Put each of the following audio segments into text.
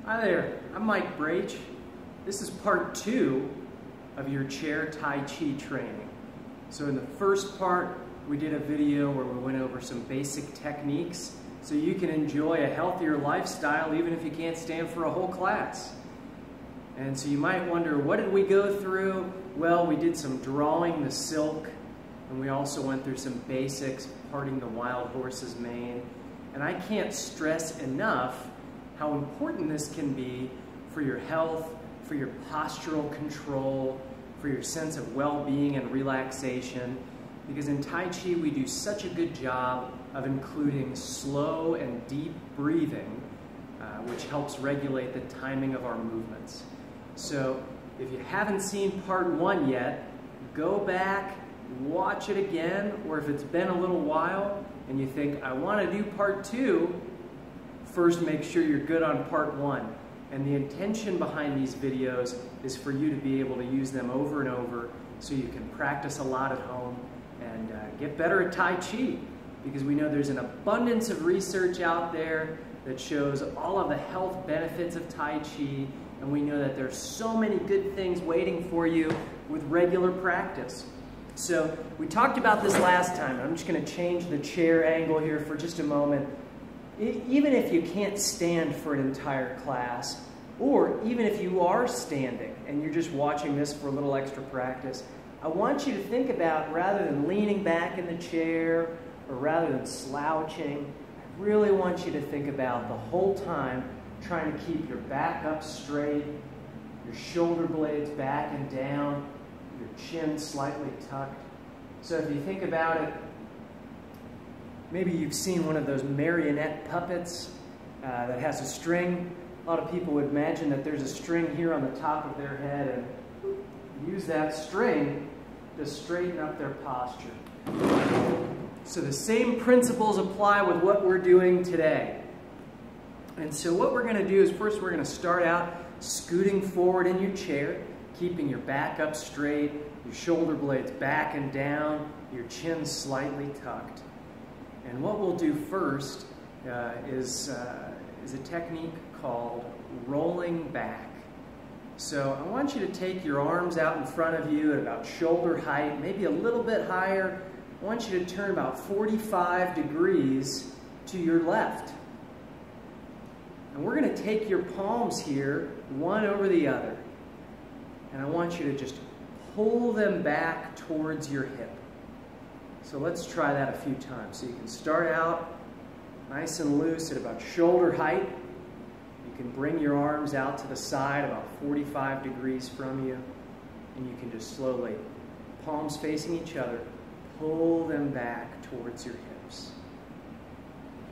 Hi there, I'm Mike Brach. This is part 2 of your chair Tai Chi training. So in the first part, we did a video where we went over some basic techniques so you can enjoy a healthier lifestyle even if you can't stand for a whole class. And so you might wonder, what did we go through? Well, we did some drawing the silk, and we also went through some basics, parting the wild horse's mane. And I can't stress enough how important this can be for your health, for your postural control, for your sense of well-being and relaxation. Because in Tai Chi, we do such a good job of including slow and deep breathing, which helps regulate the timing of our movements. So if you haven't seen part 1 yet, go back, watch it again, or if it's been a little while and you think, I want to do part 2, first make sure you're good on part 1. And the intention behind these videos is for you to be able to use them over and over so you can practice a lot at home and get better at Tai Chi, because we know there's an abundance of research out there that shows all of the health benefits of Tai Chi, and we know that there's so many good things waiting for you with regular practice. So we talked about this last time. I'm just going to change the chair angle here for just a moment. Even if you can't stand for an entire class, or even if you are standing and you're just watching this for a little extra practice, I want you to think about, rather than leaning back in the chair or rather than slouching, I really want you to think about the whole time trying to keep your back up straight, your shoulder blades back and down, your chin slightly tucked. So if you think about it, maybe you've seen one of those marionette puppets that has a string. A lot of people would imagine that there's a string here on the top of their head and use that string to straighten up their posture. So the same principles apply with what we're doing today. And so what we're going to do is, first we're going to start out scooting forward in your chair, keeping your back up straight, your shoulder blades back and down, your chin slightly tucked. And what we'll do first is a technique called rolling back. So I want you to take your arms out in front of you at about shoulder height, maybe a little bit higher. I want you to turn about 45 degrees to your left. And we're going to take your palms here, one over the other. And I want you to just pull them back towards your hip. So let's try that a few times. So you can start out nice and loose at about shoulder height. You can bring your arms out to the side about 45 degrees from you. And you can just slowly, palms facing each other, pull them back towards your hips.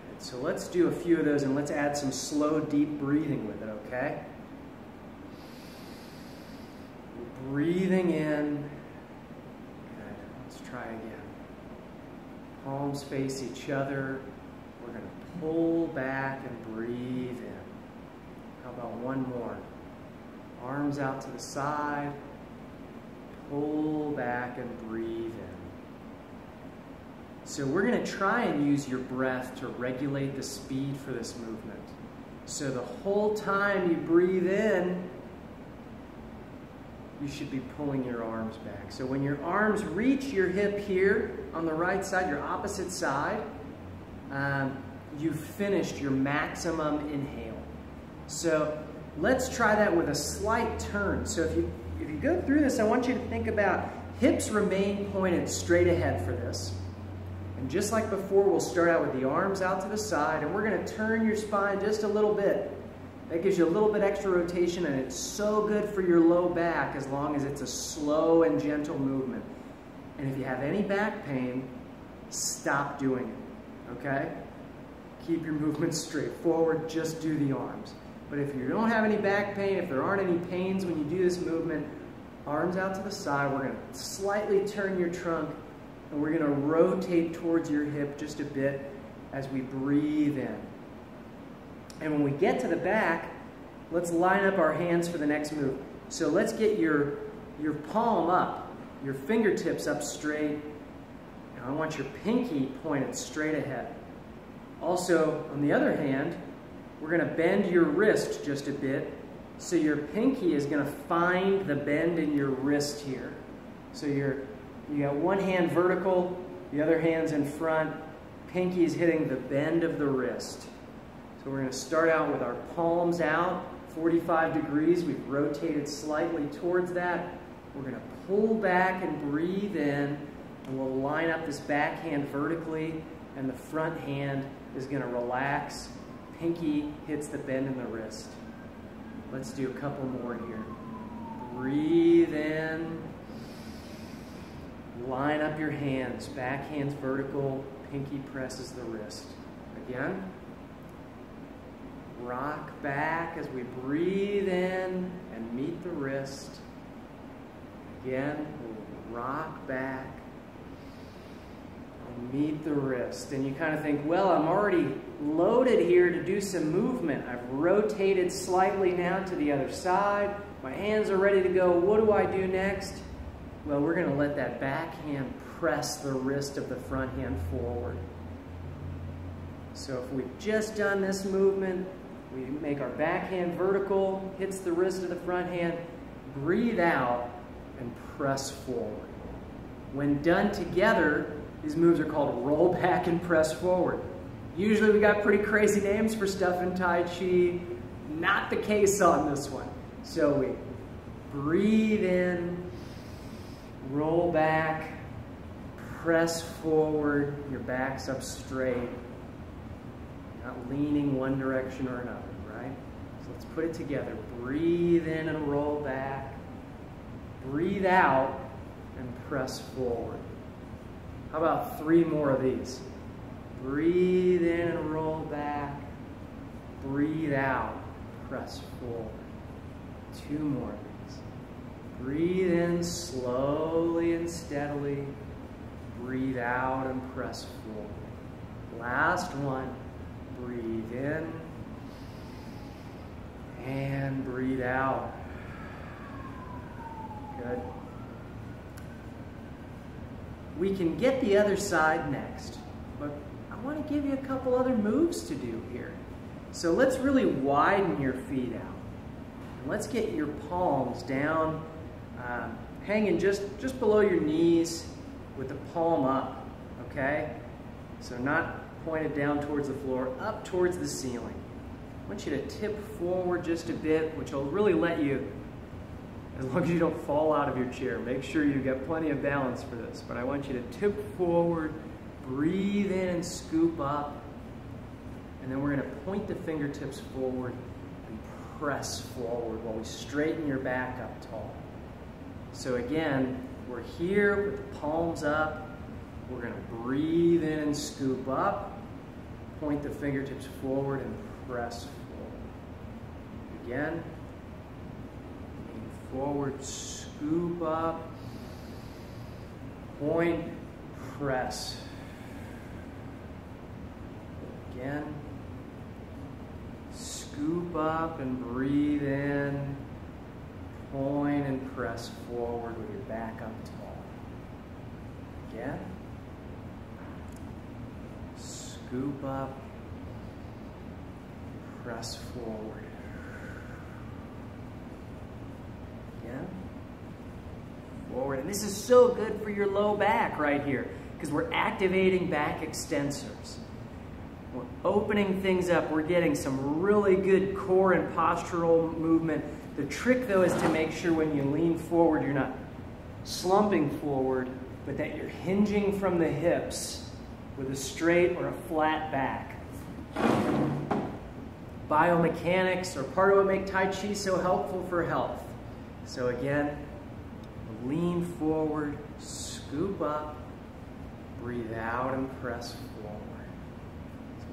Good. So let's do a few of those, and let's add some slow, deep breathing with it, okay? Breathing in. Good. Let's try again. Palms face each other. We're going to pull back and breathe in. How about one more? Arms out to the side. Pull back and breathe in. So we're going to try and use your breath to regulate the speed for this movement. So the whole time you breathe in, you should be pulling your arms back. So when your arms reach your hip here on the right side, your opposite side, you've finished your maximum inhale. So let's try that with a slight turn. So if you go through this, I want you to think about hips remain pointed straight ahead for this. And just like before, we'll start out with the arms out to the side, and we're going to turn your spine just a little bit. That gives you a little bit extra rotation, and it's so good for your low back as long as it's a slow and gentle movement. And if you have any back pain, stop doing it, okay? Keep your movements straight forward, just do the arms. But if you don't have any back pain, if there aren't any pains when you do this movement, arms out to the side, we're going to slightly turn your trunk, and we're going to rotate towards your hip just a bit as we breathe in. And when we get to the back, let's line up our hands for the next move. So let's get your palm up, your fingertips up straight. And I want your pinky pointed straight ahead. Also, on the other hand, we're going to bend your wrist just a bit. So your pinky is going to find the bend in your wrist here. So you got one hand vertical, the other hand's in front. Pinky is hitting the bend of the wrist. So we're going to start out with our palms out, 45 degrees. We've rotated slightly towards that. We're going to pull back and breathe in, and we'll line up this back hand vertically, and the front hand is going to relax. Pinky hits the bend in the wrist. Let's do a couple more here. Breathe in. Line up your hands. Back hand's vertical. Pinky presses the wrist. Again. Rock back as we breathe in and meet the wrist. Again, we'll rock back and meet the wrist. And you kind of think, well, I'm already loaded here to do some movement. I've rotated slightly now to the other side. My hands are ready to go. What do I do next? Well, we're going to let that back hand press the wrist of the front hand forward. So if we've just done this movement, we make our back hand vertical, hits the wrist of the front hand, breathe out, and press forward. When done together, these moves are called roll back and press forward. Usually we got pretty crazy names for stuff in Tai Chi. Not the case on this one. So we breathe in, roll back, press forward, your back's up straight. Not leaning one direction or another, right? So let's put it together. Breathe in and roll back. Breathe out and press forward. How about 3 more of these? Breathe in and roll back. Breathe out, press forward. 2 more of these. Breathe in slowly and steadily. Breathe out and press forward. Last one. Breathe in and breathe out. Good. We can get the other side next, but I want to give you a couple other moves to do here. So let's really widen your feet out. And let's get your palms down, hanging just below your knees with the palm up, okay? So not pointed down towards the floor, up towards the ceiling. I want you to tip forward just a bit, which will really let you, as long as you don't fall out of your chair, make sure you get plenty of balance for this. But I want you to tip forward, breathe in and scoop up, and then we're going to point the fingertips forward and press forward while we straighten your back up tall. So again, we're here with the palms up. We're going to breathe in and scoop up. Point the fingertips forward and press forward. Again, lean forward, scoop up, point, press. Again, scoop up and breathe in, point and press forward with your back up tall. Again. Scoop up, press forward. Again, forward. And this is so good for your low back right here because we're activating back extensors. We're opening things up. We're getting some really good core and postural movement. The trick though is to make sure when you lean forward, you're not slumping forward, but that you're hinging from the hips with a straight or a flat back. Biomechanics are part of what make Tai Chi so helpful for health. So again, lean forward, scoop up, breathe out and press forward.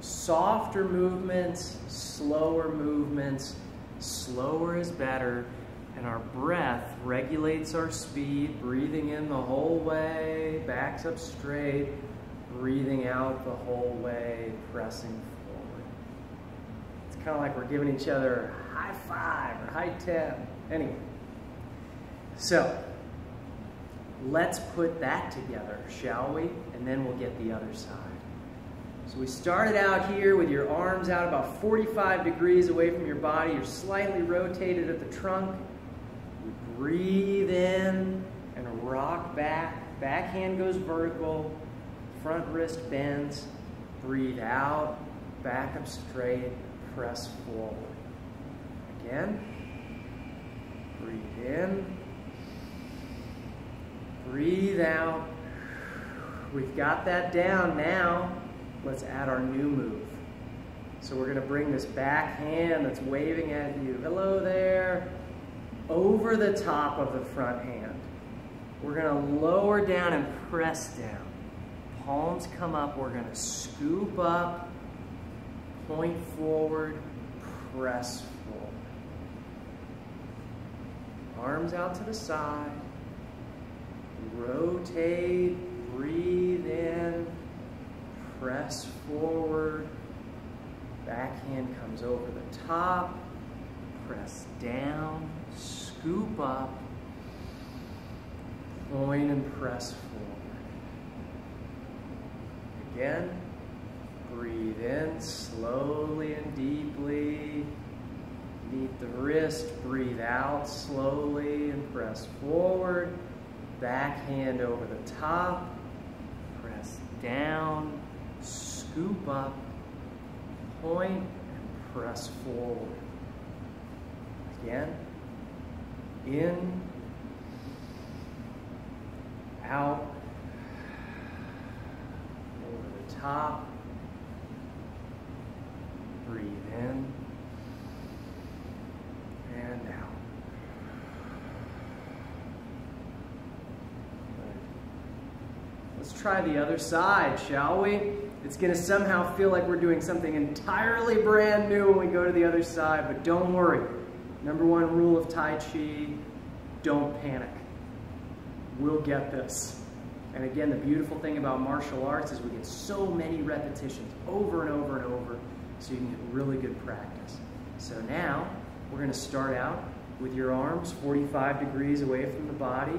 So softer movements, slower movements. Slower is better, and our breath regulates our speed, breathing in the whole way, backs up straight, breathing out the whole way, pressing forward. It's kind of like we're giving each other a high 5 or high 10. Anyway, so let's put that together, shall we? And then we'll get the other side. So we started out here with your arms out about 45 degrees away from your body. You're slightly rotated at the trunk. You breathe in and rock back. Back hand goes vertical. Front wrist bends. Breathe out. Back up straight. Press forward. Again. Breathe in. Breathe out. We've got that down now. Let's add our new move. So we're going to bring this back hand that's waving at you, hello there, over the top of the front hand. We're going to lower down and press down. Palms come up. We're going to scoop up, point forward, press forward. Arms out to the side. Rotate, breathe in. Press forward, backhand comes over the top, press down, scoop up, point and press forward. Again, breathe in slowly and deeply, meet the wrist, breathe out slowly and press forward, backhand over the top, press down, scoop up, point, and press forward. Again, in, out, over the top, breathe in, and out. Let's try the other side, shall we? It's going to somehow feel like we're doing something entirely brand new when we go to the other side, but don't worry. Number one rule of Tai Chi, don't panic. We'll get this. And again, the beautiful thing about martial arts is we get so many repetitions over and over and over, so you can get really good practice. So now, we're going to start out with your arms 45 degrees away from the body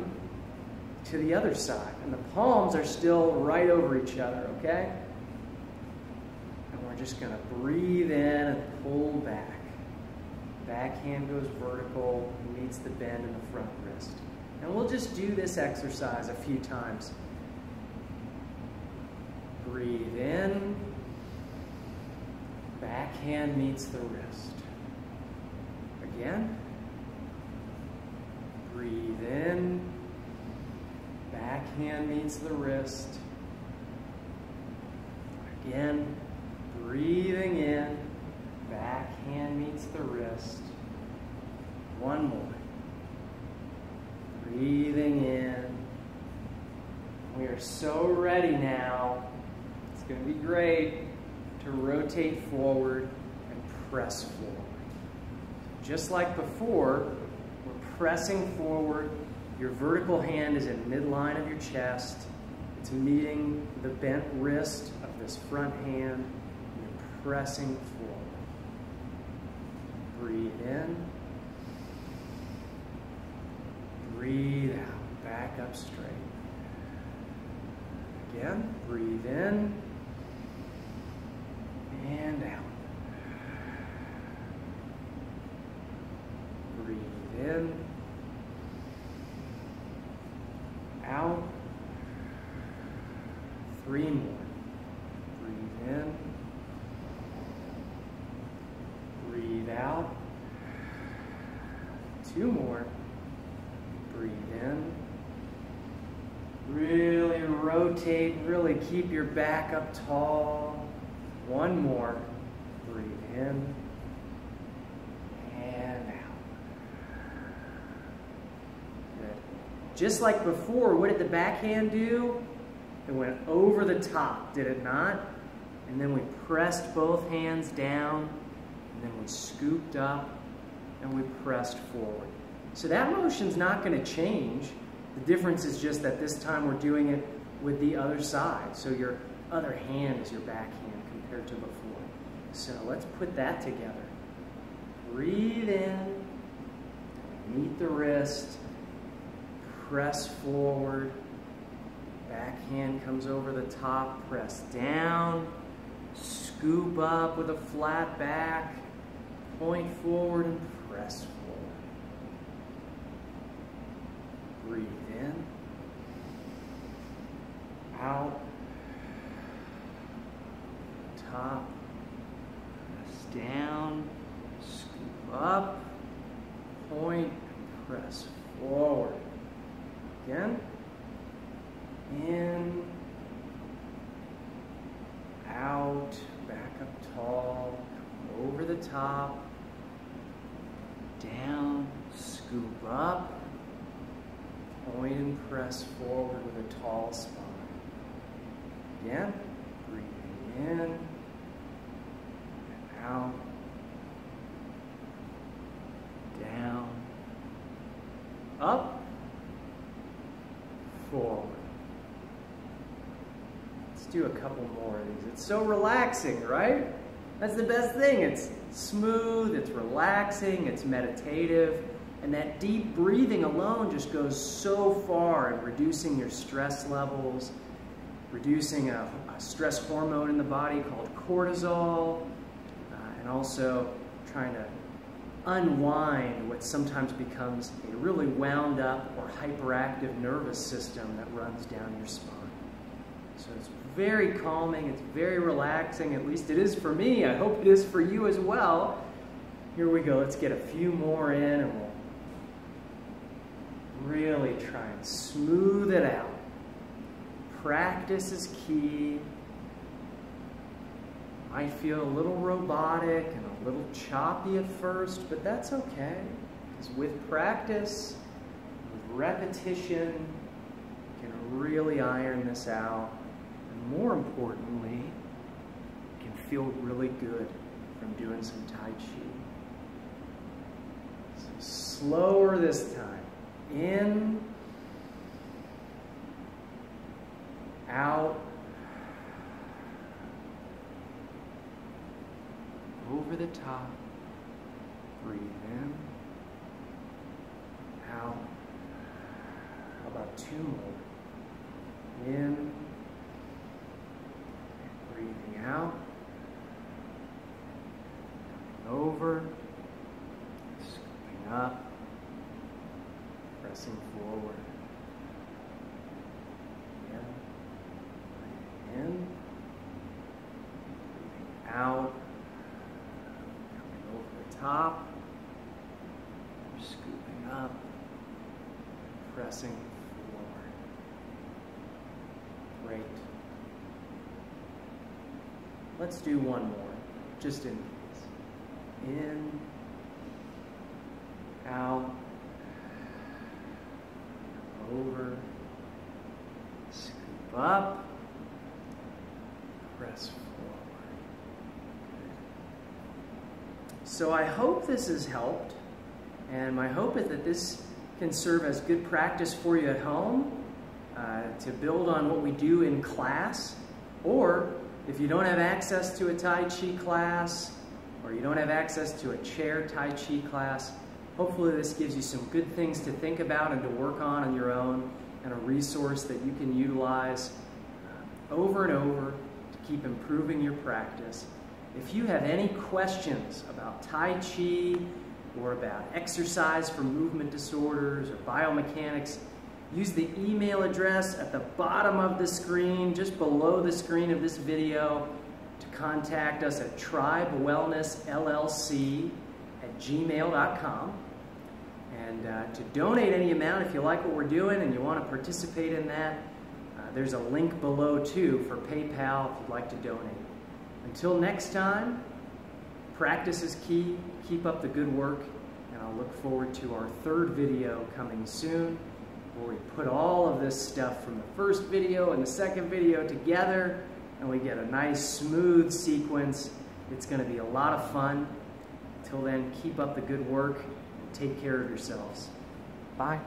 to the other side. And the palms are still right over each other, okay? And we're just going to breathe in and pull back. Backhand goes vertical, meets the bend in the front wrist. And we'll just do this exercise a few times. Breathe in. Backhand meets the wrist. Again. Breathe in. Backhand meets the wrist. Again, breathing in. Backhand meets the wrist. One more. Breathing in. We are so ready now. It's going to be great to rotate forward and press forward. Just like before, we're pressing forward. Your vertical hand is in midline of your chest. It's meeting the bent wrist of this front hand. You're pressing forward. Breathe in. Breathe out. Back up straight. Again, breathe in and out. Breathe in. Out. 3 more. Breathe in. Breathe out. 2 more. Breathe in. Really rotate, really keep your back up tall. 1 more. Breathe in. And out. Good. Just like before, what did the backhand do? It went over the top, did it not? And then we pressed both hands down, and then we scooped up, and we pressed forward. So that motion's not going to change. The difference is just that this time we're doing it with the other side. So your other hand is your backhand compared to before. So let's put that together. Breathe in, meet the wrist, press forward, backhand comes over the top, press down, scoop up with a flat back, point forward and press forward. Breathe in, out, top, press down, scoop up, point, press forward. Again, in, out, back up tall, over the top, down, scoop up, point and press forward with a tall spine. Again, breathing in, and out, down, up, forward. Let's do a couple more of these. It's so relaxing, right? That's the best thing. It's smooth, it's relaxing, it's meditative, and that deep breathing alone just goes so far in reducing your stress levels, reducing a stress hormone in the body called cortisol, and also trying to unwind what sometimes becomes a really wound up or hyperactive nervous system that runs down your spine. So it's very calming, it's very relaxing, at least it is for me. I hope it is for you as well. Here we go, let's get a few more in and we'll really try and smooth it out. Practice is key. Might feel a little robotic and a little choppy at first, but that's okay. Because with practice, with repetition, you can really iron this out. And more importantly, you can feel really good from doing some Tai Chi. So slower this time. In, out, over the top, breathe in, out. How about two more? In, breathing out, over, scooping up, pressing forward. Again, breathing in, breathing out. Top, scooping up, pressing forward. Great. Let's do one more, just in case. In, out, over, scoop up, press forward. So I hope this has helped, and my hope is that this can serve as good practice for you at home to build on what we do in class, or if you don't have access to a Tai Chi class, or you don't have access to a chair Tai Chi class, hopefully this gives you some good things to think about and to work on your own, and a resource that you can utilize over and over to keep improving your practice. If you have any questions about Tai Chi or about exercise for movement disorders or biomechanics, use the email address at the bottom of the screen, just below the screen of this video, to contact us at TribeWellnessLLC@gmail.com. And to donate any amount, if you like what we're doing and you want to participate in that, there's a link below too for PayPal if you'd like to donate. Until next time, practice is key, keep up the good work, and I'll look forward to our third video coming soon, where we put all of this stuff from the first video and the second video together, and we get a nice smooth sequence. It's going to be a lot of fun. Until then, keep up the good work, and take care of yourselves. Bye.